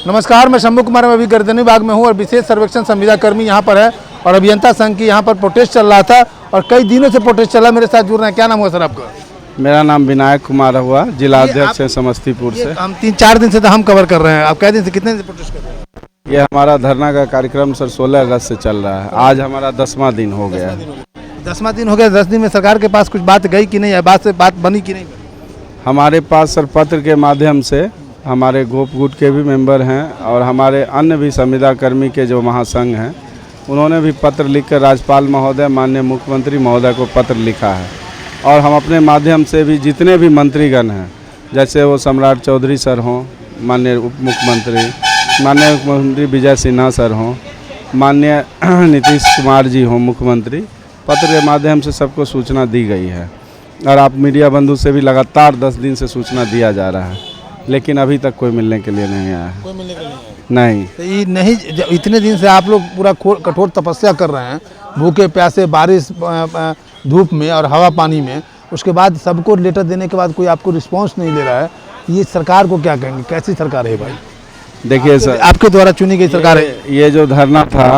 नमस्कार, मैं शंभू कुमार, मैं अभी गर्दनी बाग में हूँ और विशेष सर्वेक्षण संविदा कर्मी यहाँ पर है और अभियंता संघ की यहाँ पर प्रोटेस्ट चल रहा था और कई दिनों से प्रोटेस्ट चला। मेरे साथ जुड़ रहे हैं, क्या नाम हुआ सर आपका? मेरा नाम विनायक कुमार हुआ, जिला अध्यक्ष है समस्तीपुर से। हम 3-4 दिन से तो हम कवर कर रहे हैं, आप कै दिन से कितने दिन से प्रोटेस्ट कर रहे हैं? ये हमारा धरना का कार्यक्रम सर 16 अगस्त से चल रहा है। आज हमारा 10वां दिन हो गया। 10वां दिन हो गया। 10 दिन में सरकार के पास कुछ बात गई कि नहीं, बात बनी कि नहीं? हमारे पास सर पत्र के माध्यम से हमारे गोप गुट के भी मेंबर हैं और हमारे अन्य भी संविदा कर्मी के जो महासंघ हैं, उन्होंने भी पत्र लिखकर राज्यपाल महोदय, माननीय मुख्यमंत्री महोदय को पत्र लिखा है। और हम अपने माध्यम से भी जितने भी मंत्रीगण हैं, जैसे वो सम्राट चौधरी सर हों, माननीय उप मुख्यमंत्री, माननीय मुख्यमंत्री विजय सिन्हा सर हों, माननीय नीतीश कुमार जी हों मुख्यमंत्री, पत्र के माध्यम से सबको सूचना दी गई है। और आप मीडिया बंधु से भी लगातार 10 दिन से सूचना दिया जा रहा है, लेकिन अभी तक कोई मिलने के लिए नहीं आया है। कोई मिलने के लिए नहीं। तो ये नहीं, इतने दिन से आप लोग पूरा कठोर तपस्या कर रहे हैं, भूखे प्यासे, बारिश धूप में और हवा पानी में, उसके बाद सबको लेटर देने के बाद कोई आपको रिस्पांस नहीं ले रहा है, ये सरकार को क्या कहेंगे? कैसी सरकार है भाई? देखिए सर, आपके द्वारा चुनी गई सरकार है। ये जो धरना था,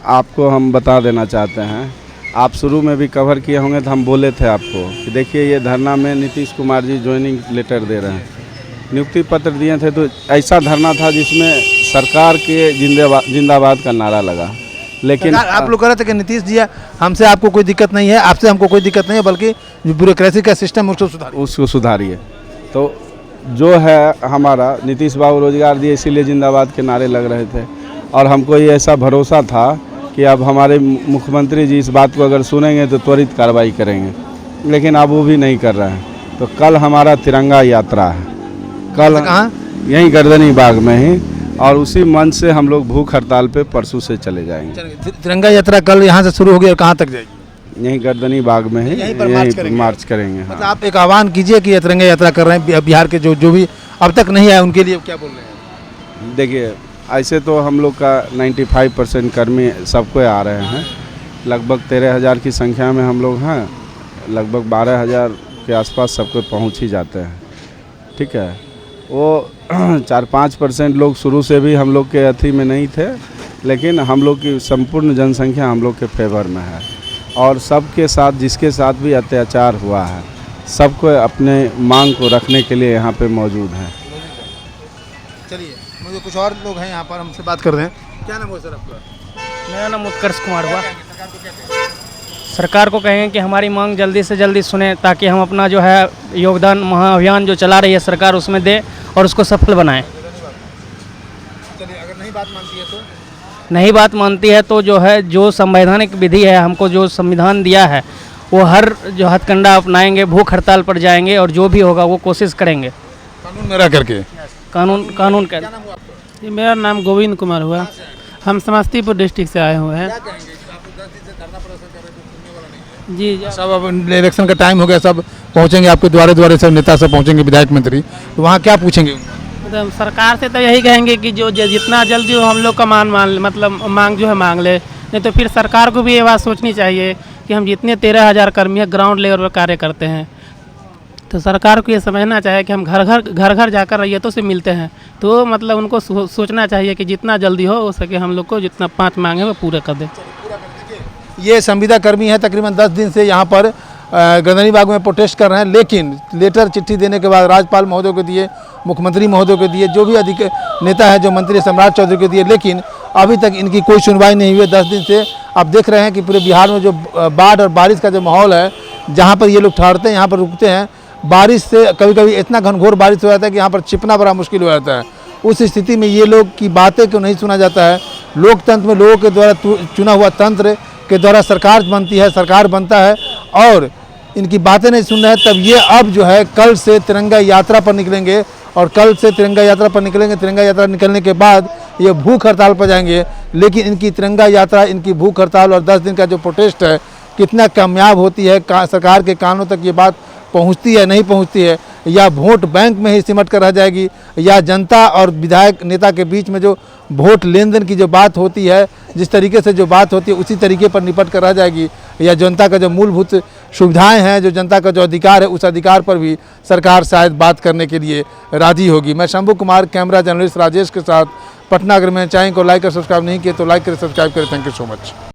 आपको हम बता देना चाहते हैं, आप शुरू में भी कवर किए होंगे तो हम बोले थे आपको कि देखिए ये धरना में नीतीश कुमार जी ज्वाइनिंग लेटर दे रहे हैं, नियुक्ति पत्र दिए थे। तो ऐसा धरना था जिसमें सरकार के जिंदाबाद का नारा लगा, लेकिन आप लोग कह रहे थे कि नीतीश जी हमसे आपको कोई दिक्कत नहीं है, आपसे हमको कोई दिक्कत नहीं है, बल्कि जो ब्यूरोक्रेसी का सिस्टम उसको सुधारिए। तो जो है हमारा नीतीश बाबू रोजगार दिए, इसीलिए जिंदाबाद के नारे लग रहे थे। और हमको ये ऐसा भरोसा था कि अब हमारे मुख्यमंत्री जी इस बात को अगर सुनेंगे तो त्वरित कार्रवाई करेंगे, लेकिन अब वो भी नहीं कर रहे हैं। तो कल हमारा तिरंगा यात्रा है, कल कहाँ? यहीं गर्दनी बाग में ही, और उसी मंच से हम लोग भूख हड़ताल पे परसों से चले जाएंगे। तिरंगा यात्रा कल यहाँ से शुरू होगी और कहाँ तक जाएगी? यहीं गर्दनी बाग में ही यहीं मार्च करेंगे। मतलब आप एक आह्वान कीजिए कि तिरंगा यात्रा कर रहे हैं बिहार के जो भी अब तक नहीं आए उनके लिए क्या बोल रहे हैं? देखिए, ऐसे तो हम लोग का 95% कर्मी सबको आ रहे हैं, लगभग 13,000 की संख्या में हम लोग हैं, लगभग 12,000 के आसपास सबको पहुंच ही जाते हैं। ठीक है, वो 4-5% लोग शुरू से भी हम लोग के अथी में नहीं थे, लेकिन हम लोग की संपूर्ण जनसंख्या हम लोग के फेवर में है। और सबके साथ, जिसके साथ भी अत्याचार हुआ है, सबको अपने मांग को रखने के लिए यहाँ पे मौजूद हैं। चलिए, मुझे कुछ और लोग हैं यहाँ पर, हमसे बात कर रहे हैं। क्या नाम हुआ सर आपका? मेरा नाम उत्कर्ष कुमार हुआ। सरकार को कहेंगे कि हमारी मांग जल्दी से जल्दी सुने, ताकि हम अपना जो है योगदान महाअभियान जो चला रही है सरकार, उसमें दे और उसको सफल बनाएं। चलिए, अगर नहीं बात मानती है तो? नहीं बात मानती है तो जो है, जो संवैधानिक विधि है, हमको जो संविधान दिया है, वो हर जो हथकंडा अपनाएंगे, भूख हड़ताल पर जाएंगे और जो भी होगा वो कोशिश करेंगे कानून में रह करके। कानून कर। जी, मेरा नाम गोविंद कुमार हुआ। हम समस्तीपुर डिस्ट्रिक्ट से आए हुए हैं। जी, सब अब इलेक्शन का टाइम हो गया, सब पहुंचेंगे आपके द्वारे सब नेता सब पहुंचेंगे, विधायक मंत्री, तो वहाँ क्या पूछेंगे? मतलब सरकार से तो यही कहेंगे कि जो जितना जल्दी हो हम लोग का मांग जो है मांग ले। नहीं तो फिर सरकार को भी ये बात सोचनी चाहिए कि हम जितने 13,000 कर्मी ग्राउंड लेवल पर कार्य करते हैं, तो सरकार को ये समझना चाहिए कि हम घर घर जाकर रैयतों से मिलते हैं। तो मतलब उनको सोचना चाहिए कि जितना जल्दी हो सके हम लोग को जितना 5 मांगे वो पूरे कर दें। ये संविदा कर्मी हैं, तकरीबन 10 दिन से यहाँ पर गर्दनी बाग में प्रोटेस्ट कर रहे हैं, लेकिन लेटर चिट्ठी देने के बाद राज्यपाल महोदय को दिए, मुख्यमंत्री महोदय को दिए, जो भी अधिक नेता है, जो मंत्री सम्राट चौधरी को दिए, लेकिन अभी तक इनकी कोई सुनवाई नहीं हुई है। 10 दिन से आप देख रहे हैं कि पूरे बिहार में जो बाढ़ और बारिश का जो माहौल है, जहाँ पर ये लोग ठहरते हैं, यहाँ पर रुकते हैं, बारिश से कभी कभी इतना घनघोर बारिश हो जाता है कि यहाँ पर छिपना बड़ा मुश्किल हो जाता है। उस स्थिति में ये लोग की बातें क्यों नहीं सुना जाता है? लोकतंत्र में लोगों के द्वारा चुना हुआ तंत्र के द्वारा सरकार बनती है, सरकार बनता है, और इनकी बातें नहीं सुन रहे हैं। तब ये अब जो है कल से तिरंगा यात्रा पर निकलेंगे, और कल से तिरंगा यात्रा पर निकलेंगे। तिरंगा यात्रा निकलने के बाद ये भूख हड़ताल पर जाएंगे, लेकिन इनकी तिरंगा यात्रा, इनकी भूख हड़ताल और 10 दिन का जो प्रोटेस्ट है, कितना कामयाब होती है, सरकार के कानों तक ये बात पहुंचती है नहीं पहुंचती है, या वोट बैंक में ही सिमट कर रह जाएगी, या जनता और विधायक नेता के बीच में जो वोट लेन देन की जो बात होती है, जिस तरीके से जो बात होती है उसी तरीके पर निपट कर रह जाएगी, या जनता का जो मूलभूत सुविधाएं हैं, जो जनता का जो अधिकार है, उस अधिकार पर भी सरकार शायद बात करने के लिए राजी होगी। मैं शंभू कुमार, कैमरा जर्नलिस्ट राजेश के साथ, पटना। अगर मैं चैनल को लाइक और सब्सक्राइब नहीं किए तो लाइक करें, सब्सक्राइब करें। Thank you so much.